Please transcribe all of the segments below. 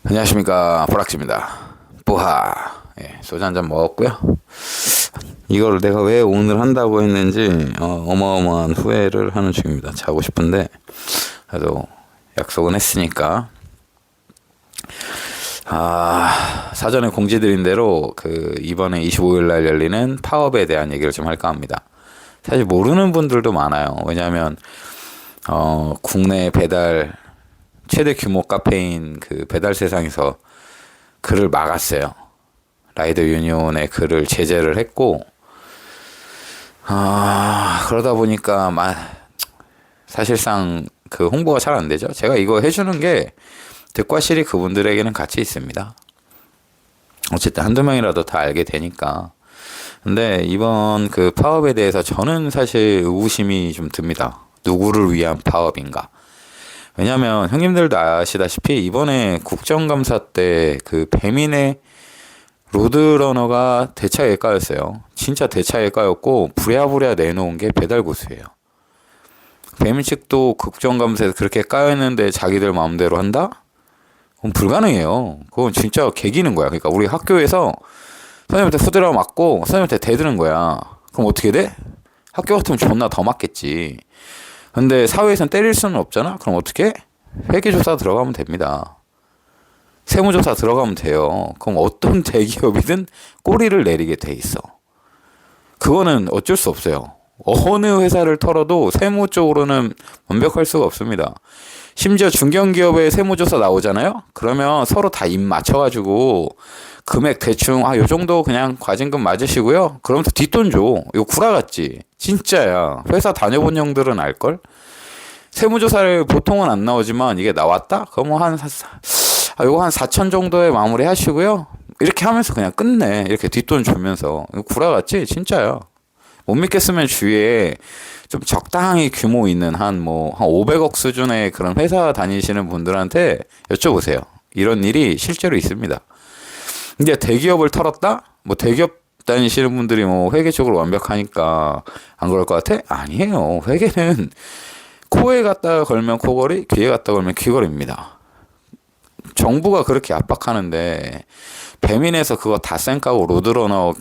안녕하십니까, 보락지입니다. 뿌하. 예, 소주 한 잔 먹었고요. 이걸 내가 왜 오늘 한다고 했는지 어마어마한 후회를 하는 중입니다. 자고 싶은데 그래도 약속은 했으니까 사전에 공지드린 대로 이번에 25일 날 열리는 파업에 대한 얘기를 좀 할까 합니다. 사실 모르는 분들도 많아요. 왜냐하면 국내 배달 최대 규모 카페인 배달 세상에서 그를 막았어요. 라이더 유니온의 그를 제재를 했고, 그러다 보니까 사실상 홍보가 잘 안 되죠. 제가 이거 해주는 게 득과 실이 그분들에게는 가치 있습니다. 어쨌든 한두 명이라도 다 알게 되니까. 근데 이번 파업에 대해서 저는 사실 의구심이 좀 듭니다. 누구를 위한 파업인가? 왜냐면 형님들도 아시다시피 이번에 국정감사 때 배민의 로드러너가 대차게 까였어요. 진짜 대차게 까였고 부랴부랴 내놓은 게 배달고수예요. 배민 측도 국정감사에서 그렇게 까였는데 자기들 마음대로 한다? 그건 불가능해요. 그건 진짜 개기는 거야. 그러니까 우리 학교에서 선생님한테 후드려 맞고 선생님한테 대드는 거야. 그럼 어떻게 돼? 학교 같으면 존나 더 맞겠지. 근데 사회에선 때릴 수는 없잖아? 그럼 어떻게? 회계조사 들어가면 됩니다. 세무조사 들어가면 돼요. 그럼 어떤 대기업이든 꼬리를 내리게 돼 있어. 그거는 어쩔 수 없어요. 어느 회사를 털어도 세무 쪽으로는 완벽할 수가 없습니다. 심지어 중견기업의 세무조사 나오잖아요? 그러면 서로 다 입 맞춰가지고 금액 대충 요 정도 그냥 과징금 맞으시고요. 그러면서 뒷돈 줘. 이거 구라같지. 진짜야. 회사 다녀본 형들은 알걸? 세무조사를 보통은 안 나오지만 이게 나왔다? 그러면 요거 한 4천 정도에 마무리 하시고요. 이렇게 하면서 그냥 끝내. 이렇게 뒷돈 주면서. 이거 구라같지? 진짜야. 못 믿겠으면 주위에 좀 적당히 규모 있는 한 500억 수준의 그런 회사 다니시는 분들한테 여쭤보세요. 이런 일이 실제로 있습니다. 근데 대기업을 털었다? 대기업 다니시는 분들이 회계적으로 완벽하니까 안 그럴 것 같아? 아니에요. 회계는 코에 갖다가 걸면 코걸이, 귀에 갖다가 걸면 귀걸이입니다. 정부가 그렇게 압박하는데 배민에서 그거 다 쌩까고 로드러너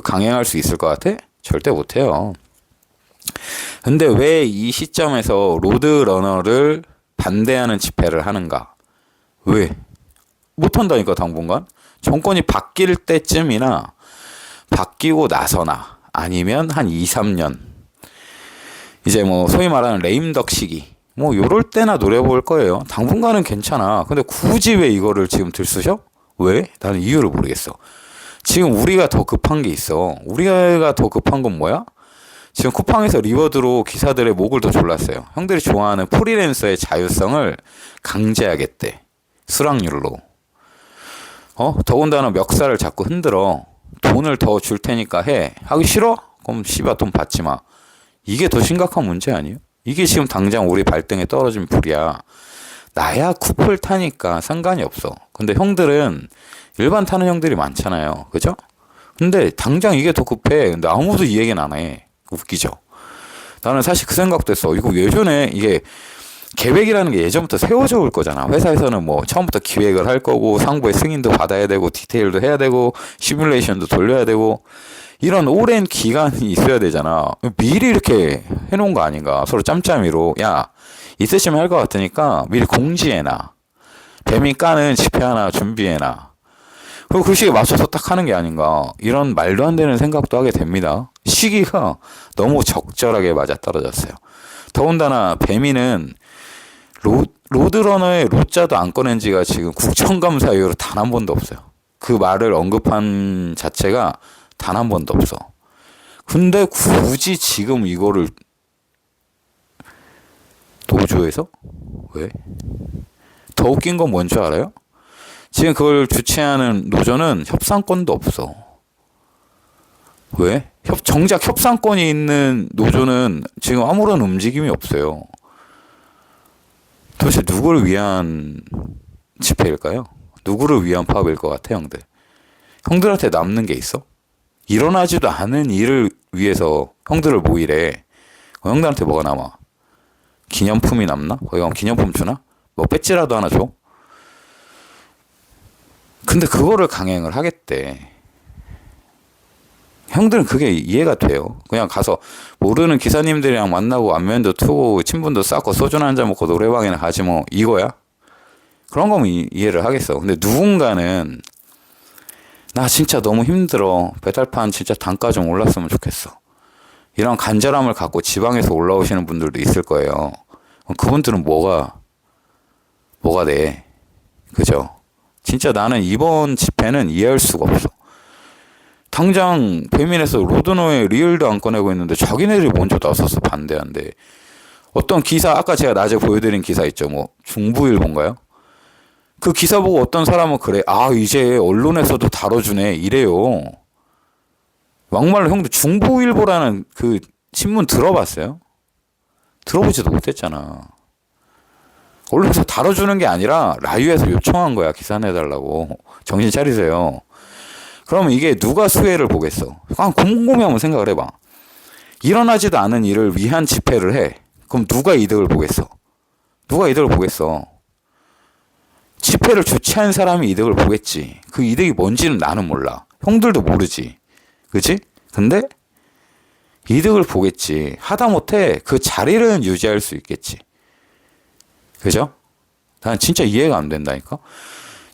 강행할 수 있을 것 같아? 절대 못해요. 근데 왜 이 시점에서 로드러너를 반대하는 집회를 하는가? 왜? 못한다니까 당분간. 정권이 바뀔 때쯤이나 바뀌고 나서나 아니면 한 2, 3년 이제 소위 말하는 레임덕 시기 요럴 때나 노려볼 거예요. 당분간은 괜찮아. 근데 굳이 왜 이거를 지금 들쑤셔? 왜? 나는 이유를 모르겠어. 지금 우리가 더 급한 게 있어. 우리가 더 급한 건 뭐야? 지금 쿠팡에서 리워드로 기사들의 목을 더 졸랐어요. 형들이 좋아하는 프리랜서의 자율성을 강제하겠대. 수락률로. 더군다나 멱살을 자꾸 흔들어. 돈을 더 줄 테니까 해. 하기 싫어? 그럼 씨발 돈 받지 마. 이게 더 심각한 문제 아니에요? 이게 지금 당장 우리 발등에 떨어진 불이야. 나야 쿠플 타니까 상관이 없어. 근데 형들은 일반 타는 형들이 많잖아요. 그죠? 근데 당장 이게 더 급해. 근데 아무도 이 얘기는 안 해. 웃기죠? 나는 사실 그 생각도 했어. 이거 예전에 이게 계획이라는 게 예전부터 세워져 올 거잖아. 회사에서는 처음부터 기획을 할 거고 상부의 승인도 받아야 되고 디테일도 해야 되고 시뮬레이션도 돌려야 되고 이런 오랜 기간이 있어야 되잖아. 미리 이렇게 해놓은 거 아닌가. 서로 짬짬이로 야 있으시면 할 것 같으니까 미리 공지해놔. 배민 까는 집회 하나 준비해놔. 그리고 그 시기에 맞춰서 딱 하는 게 아닌가. 이런 말도 안 되는 생각도 하게 됩니다. 시기가 너무 적절하게 맞아떨어졌어요. 더군다나 배민은 로드러너의 로자도 안 꺼낸 지가 지금 국정감사 이후로 단 한 번도 없어요. 그 말을 언급한 자체가 단 한 번도 없어. 근데 굳이 지금 이거를 노조에서? 왜? 더 웃긴 건 뭔지 알아요? 지금 그걸 주최하는 노조는 협상권도 없어. 왜? 정작 협상권이 있는 노조는 지금 아무런 움직임이 없어요. 도대체 누구를 위한 집회일까요? 누구를 위한 파업일 것 같아, 형들? 형들한테 남는 게 있어? 일어나지도 않은 일을 위해서 형들을 모이래. 형들한테 뭐가 남아? 기념품이 남나? 거기 가면 기념품 주나? 배지라도 하나 줘? 근데 그거를 강행을 하겠대. 형들은 그게 이해가 돼요. 그냥 가서 모르는 기사님들이랑 만나고 안면도 트고 친분도 쌓고 소주 한잔 먹고 노래방이나 가지 뭐 이거야? 그런 거면 이해를 하겠어. 근데 누군가는 나 진짜 너무 힘들어. 배달판 진짜 단가 좀 올랐으면 좋겠어. 이런 간절함을 갖고 지방에서 올라오시는 분들도 있을 거예요. 그분들은 뭐가 돼. 그죠? 진짜 나는 이번 집회는 이해할 수가 없어. 당장 배민에서 로드노에 리얼도 안 꺼내고 있는데 자기네들이 먼저 나서서 반대한대. 어떤 기사, 아까 제가 낮에 보여드린 기사 있죠. 뭐 중부일보인가요? 그 기사 보고 어떤 사람은 그래. 아, 이제 언론에서도 다뤄주네. 이래요. 막말로 형도 중부일보라는 그 신문 들어봤어요? 들어보지도 못했잖아. 언론에서 다뤄주는 게 아니라 라유에서 요청한 거야. 기사 내달라고. 정신 차리세요. 그러면 이게 누가 수혜를 보겠어? 그냥 곰곰이 한번 생각을 해봐. 일어나지도 않은 일을 위한 집회를 해. 그럼 누가 이득을 보겠어? 누가 이득을 보겠어? 집회를 주최한 사람이 이득을 보겠지. 그 이득이 뭔지는 나는 몰라. 형들도 모르지. 그치? 근데 이득을 보겠지. 하다못해 그 자리를 유지할 수 있겠지. 그죠? 난 진짜 이해가 안 된다니까?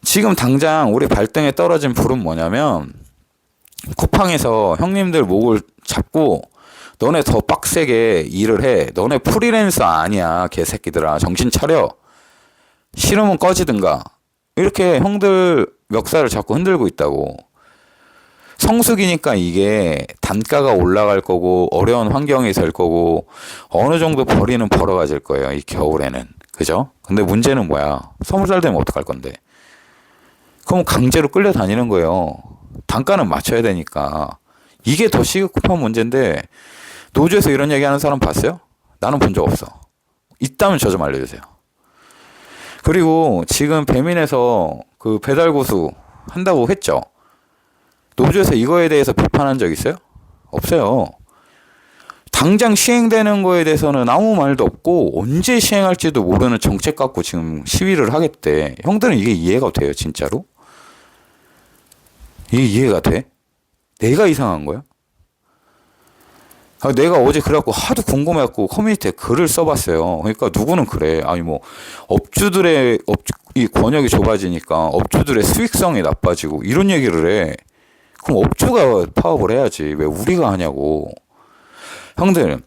지금 당장 우리 발등에 떨어진 불은 뭐냐면 쿠팡에서 형님들 목을 잡고 너네 더 빡세게 일을 해. 너네 프리랜서 아니야. 개새끼들아. 정신 차려. 싫으면 꺼지든가. 이렇게 형들 멱살을 잡고 흔들고 있다고. 성수기니까 이게 단가가 올라갈 거고 어려운 환경이 될 거고 어느 정도 벌이는 벌어가질 거예요. 이 겨울에는. 그죠? 근데 문제는 뭐야? 20살 되면 어떡할 건데? 그럼 강제로 끌려다니는 거예요. 단가는 맞춰야 되니까. 이게 더 시급한 문제인데 노조에서 이런 얘기하는 사람 봤어요? 나는 본 적 없어. 있다면 저 좀 알려주세요. 그리고 지금 배민에서 그 배달고수 한다고 했죠. 노조에서 이거에 대해서 비판한 적 있어요? 없어요. 당장 시행되는 거에 대해서는 아무 말도 없고 언제 시행할지도 모르는 정책 갖고 지금 시위를 하겠대. 형들은 이게 이해가 돼요, 진짜로? 이게 이해가 돼? 내가 이상한 거야? 내가 어제 그래갖고 하도 궁금해갖고 커뮤니티에 글을 써봤어요. 그러니까 누구는 그래. 아니 뭐 이 권역이 좁아지니까 업주들의 수익성이 나빠지고 이런 얘기를 해. 그럼 업주가 파업을 해야지. 왜 우리가 하냐고. 형들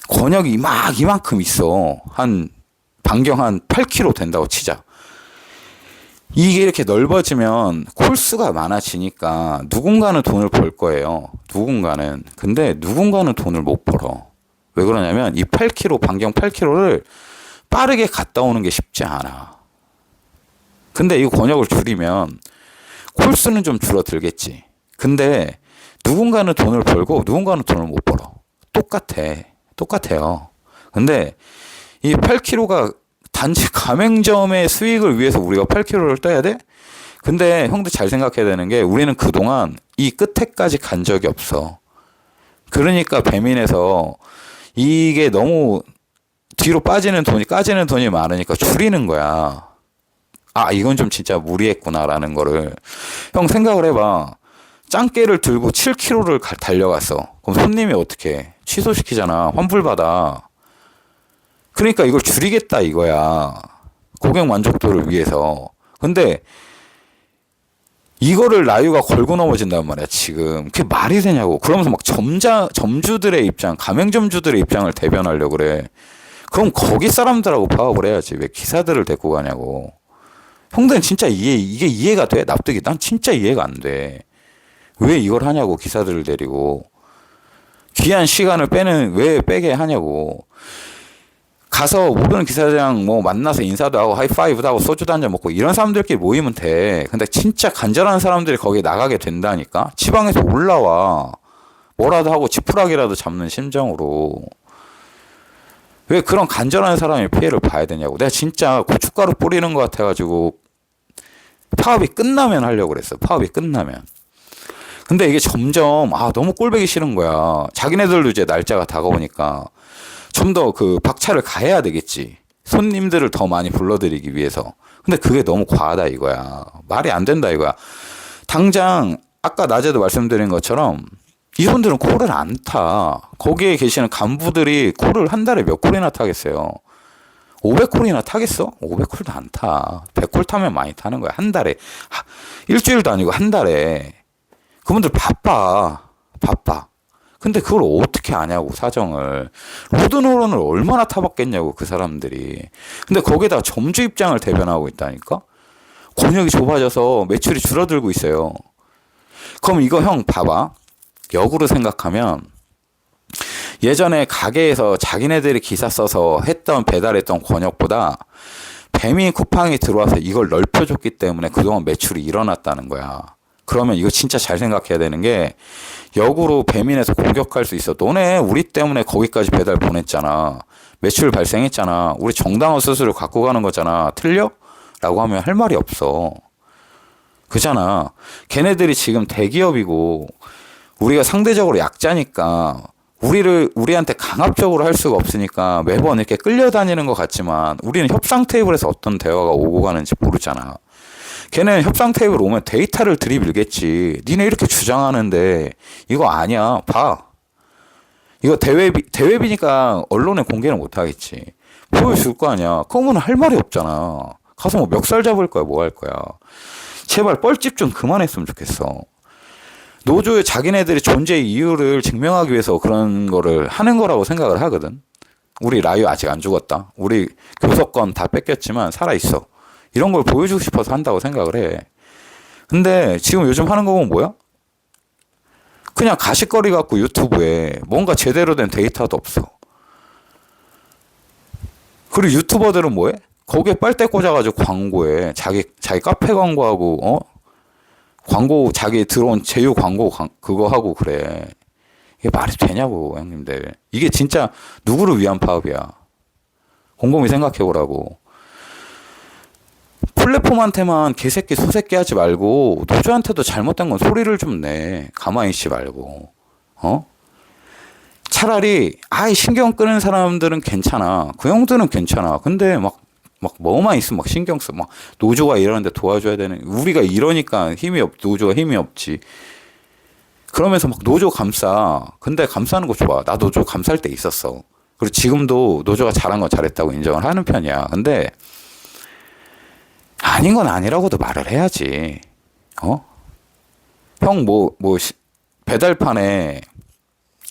권역이 이만큼 있어. 한 반경 한 8km 된다고 치자. 이게 이렇게 넓어지면 콜수가 많아지니까 누군가는 돈을 벌 거예요. 누군가는. 근데 누군가는 돈을 못 벌어. 왜 그러냐면 이 8km, 반경 8km를 빠르게 갔다 오는 게 쉽지 않아. 근데 이 권역을 줄이면 콜수는 좀 줄어들겠지. 근데 누군가는 돈을 벌고 누군가는 돈을 못 벌어. 똑같아요. 근데 이 8km가 단지 가맹점의 수익을 위해서 우리가 8km를 떠야 돼? 근데 형도 잘 생각해야 되는 게 우리는 그동안 이 끝에까지 간 적이 없어. 그러니까 배민에서 이게 너무 뒤로 까지는 돈이 많으니까 줄이는 거야. 아, 이건 좀 진짜 무리했구나라는 거를. 형 생각을 해봐. 짱깨를 들고 7km를 달려갔어. 그럼 손님이 어떻게 해? 취소시키잖아. 환불받아. 그러니까 이걸 줄이겠다 이거야. 고객 만족도를 위해서. 근데 이거를 라유가 걸고 넘어진단 말이야 지금. 그게 말이 되냐고. 그러면서 막 점주들의 입장, 가맹점주들의 입장을 대변하려고 그래. 그럼 거기 사람들하고 파업을 해야지. 왜 기사들을 데리고 가냐고. 형들은 진짜 이게 이해가 돼? 납득이. 난 진짜 이해가 안 돼. 왜 이걸 하냐고. 기사들을 데리고. 귀한 시간을 왜 빼게 하냐고. 가서 모르는 기사장 뭐 만나서 인사도 하고 하이파이브도 하고 소주도 한잔 먹고 이런 사람들끼리 모이면 돼. 근데 진짜 간절한 사람들이 거기에 나가게 된다니까. 지방에서 올라와. 뭐라도 하고 지푸라기라도 잡는 심정으로. 왜 그런 간절한 사람이 피해를 봐야 되냐고. 내가 진짜 고춧가루 뿌리는 것 같아가지고 파업이 끝나면 하려고 그랬어. 파업이 끝나면. 근데 이게 점점 너무 꼴보기 싫은 거야. 자기네들도 이제 날짜가 다가오니까 좀 더 그 박차를 가해야 되겠지. 손님들을 더 많이 불러들이기 위해서. 근데 그게 너무 과하다 이거야. 말이 안 된다 이거야. 당장 아까 낮에도 말씀드린 것처럼 이분들은 콜을 안 타. 거기에 계시는 간부들이 콜을 한 달에 몇 콜이나 타겠어요. 500콜이나 타겠어? 500콜도 안 타. 100콜 타면 많이 타는 거야. 한 달에. 일주일도 아니고 한 달에. 그분들 바빠. 근데 그걸 어떻게 아냐고, 사정을. 로드노런을 얼마나 타봤겠냐고, 그 사람들이. 근데 거기에다가 점주 입장을 대변하고 있다니까? 권역이 좁아져서 매출이 줄어들고 있어요. 그럼 이거 형 봐봐. 역으로 생각하면 예전에 가게에서 자기네들이 기사 써서 배달했던 권역보다 배민 쿠팡이 들어와서 이걸 넓혀줬기 때문에 그동안 매출이 일어났다는 거야. 그러면 이거 진짜 잘 생각해야 되는 게 역으로 배민에서 공격할 수 있어. 너네 우리 때문에 거기까지 배달 보냈잖아. 매출 발생했잖아. 우리 정당한 수수료 갖고 가는 거잖아. 틀려? 라고 하면 할 말이 없어. 그잖아. 걔네들이 지금 대기업이고 우리가 상대적으로 약자니까 우리한테 강압적으로 할 수가 없으니까 매번 이렇게 끌려다니는 것 같지만 우리는 협상 테이블에서 어떤 대화가 오고 가는지 모르잖아. 걔는 협상 테이블 오면 데이터를 들이밀겠지. 니네 이렇게 주장하는데 이거 아니야. 봐. 이거 대외비니까 언론에 공개는 못 하겠지. 보여줄 거 아니야. 그러면 할 말이 없잖아. 가서 뭐 멱살 잡을 거야, 뭐 할 거야. 제발 뻘짓 좀 그만했으면 좋겠어. 노조의 자기네들이 존재 이유를 증명하기 위해서 그런 거를 하는 거라고 생각을 하거든. 우리 라이오 아직 안 죽었다. 우리 교섭권 다 뺏겼지만 살아있어. 이런 걸 보여주고 싶어서 한다고 생각을 해. 근데 지금 요즘 하는 거 보면 뭐야? 그냥 가십거리 갖고 유튜브에 뭔가 제대로 된 데이터도 없어. 그리고 유튜버들은 뭐해? 거기에 빨대 꽂아가지고 광고해. 자기 카페 광고하고, 광고, 자기 들어온 제휴 광고 그거 하고 그래. 이게 말이 되냐고, 형님들. 이게 진짜 누구를 위한 파업이야. 곰곰이 생각해보라고. 플랫폼한테만 개새끼 소새끼 하지 말고 노조한테도 잘못된 건 소리를 좀 내. 가만히 있지 말고. 차라리 신경 끄는 사람들은 괜찮아. 그 형들은 괜찮아. 근데 막 뭐만 있으면 막 신경 써. 막 노조가 이러는데 도와줘야 되는. 우리가 이러니까 노조가 힘이 없지. 그러면서 막 노조 감싸. 근데 감싸는 거 좋아. 나 노조 감쌀 때 있었어. 그리고 지금도 노조가 잘한 건 잘했다고 인정을 하는 편이야. 근데 아닌 건 아니라고도 말을 해야지. 형 배달판에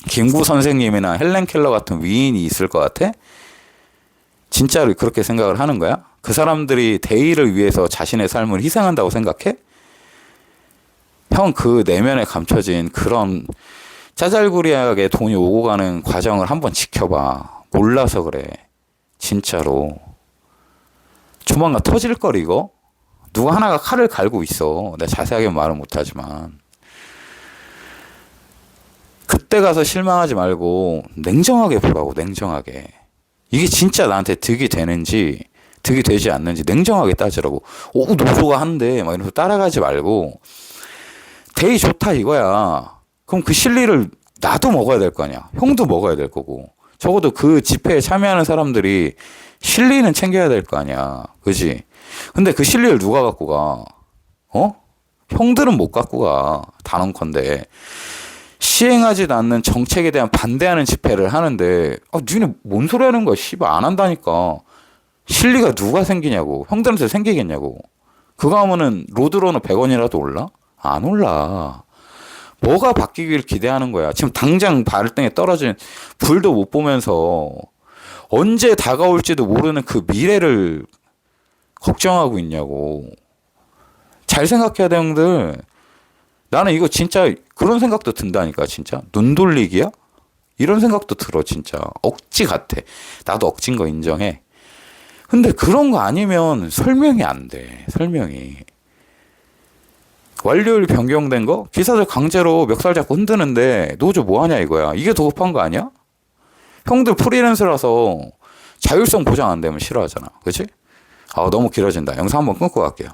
김구 선생님이나 헬렌 켈러 같은 위인이 있을 것 같아? 진짜로 그렇게 생각을 하는 거야? 그 사람들이 대의를 위해서 자신의 삶을 희생한다고 생각해? 형 그 내면에 감춰진 그런 짜잘구리하게 돈이 오고 가는 과정을 한번 지켜봐. 몰라서 그래. 진짜로. 조만간 터질걸 이거? 누가 하나가 칼을 갈고 있어. 내가 자세하게 말은 못하지만. 그때 가서 실망하지 말고 냉정하게 보라고. 냉정하게. 이게 진짜 나한테 득이 되는지 득이 되지 않는지 냉정하게 따지라고. 노조가 한대 막 이러면서 따라가지 말고 대의 좋다 이거야. 그럼 그 실리를 나도 먹어야 될 거 아니야. 형도 먹어야 될 거고. 적어도 그 집회에 참여하는 사람들이 실리는 챙겨야 될 거 아니야. 그지? 근데 그 실리를 누가 갖고 가? 형들은 못 갖고 가. 단언컨대. 시행하지도 않는 정책에 대한 반대하는 집회를 하는데 니네 뭔 소리 하는 거야. 씨발 안 한다니까. 실리가 누가 생기냐고. 형들한테 생기겠냐고. 그거 하면은 로드러너 100원이라도 올라? 안 올라. 뭐가 바뀌길 기대하는 거야. 지금 당장 발등에 떨어진 불도 못 보면서 언제 다가올지도 모르는 그 미래를 걱정하고 있냐고. 잘 생각해야 돼, 형들. 나는 이거 진짜 그런 생각도 든다니까, 진짜. 눈 돌리기야? 이런 생각도 들어, 진짜. 억지 같아. 나도 억진 거 인정해. 근데 그런 거 아니면 설명이 안 돼, 설명이. 완료율 변경된 거? 기사들 강제로 멱살 잡고 흔드는데 노조 뭐 하냐 이거야. 이게 더 급한 거 아니야? 형들 프리랜서라서 자율성 보장 안 되면 싫어하잖아. 그치? 너무 길어진다. 영상 한번 끊고 갈게요.